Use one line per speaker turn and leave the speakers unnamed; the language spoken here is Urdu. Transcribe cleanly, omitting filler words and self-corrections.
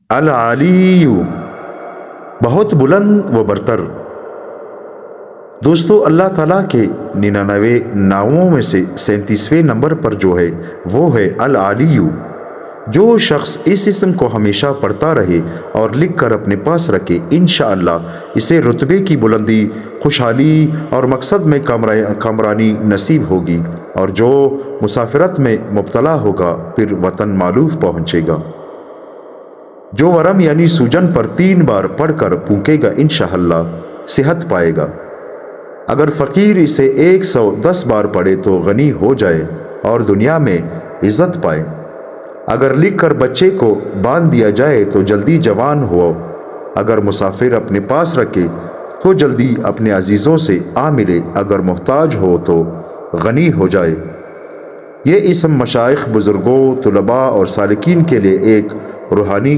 العلی، بہت بلند و برتر۔ دوستو، اللہ تعالیٰ کے 99 ناموں میں سے 37ویں نمبر پر جو ہے وہ ہے العلی۔ جو شخص اس اسم کو ہمیشہ پڑھتا رہے اور لکھ کر اپنے پاس رکھے، انشاءاللہ اسے رتبے کی بلندی، خوشحالی اور مقصد میں کامرانی نصیب ہوگی، اور جو مسافرت میں مبتلا ہوگا پھر وطن مالوف پہنچے گا۔ جو ورم یعنی سوجن پر 3 بار پڑھ کر پھونکے گا، انشاءاللہ صحت پائے گا۔ اگر فقیر اسے 110 بار پڑھے تو غنی ہو جائے اور دنیا میں عزت پائے۔ اگر لکھ کر بچے کو باندھ دیا جائے تو جلدی جوان ہو۔ اگر مسافر اپنے پاس رکھے تو جلدی اپنے عزیزوں سے آ ملے۔ اگر محتاج ہو تو غنی ہو جائے۔ یہ اسم مشائخ، بزرگوں، طلباء اور سالکین کے لیے ایک روحانی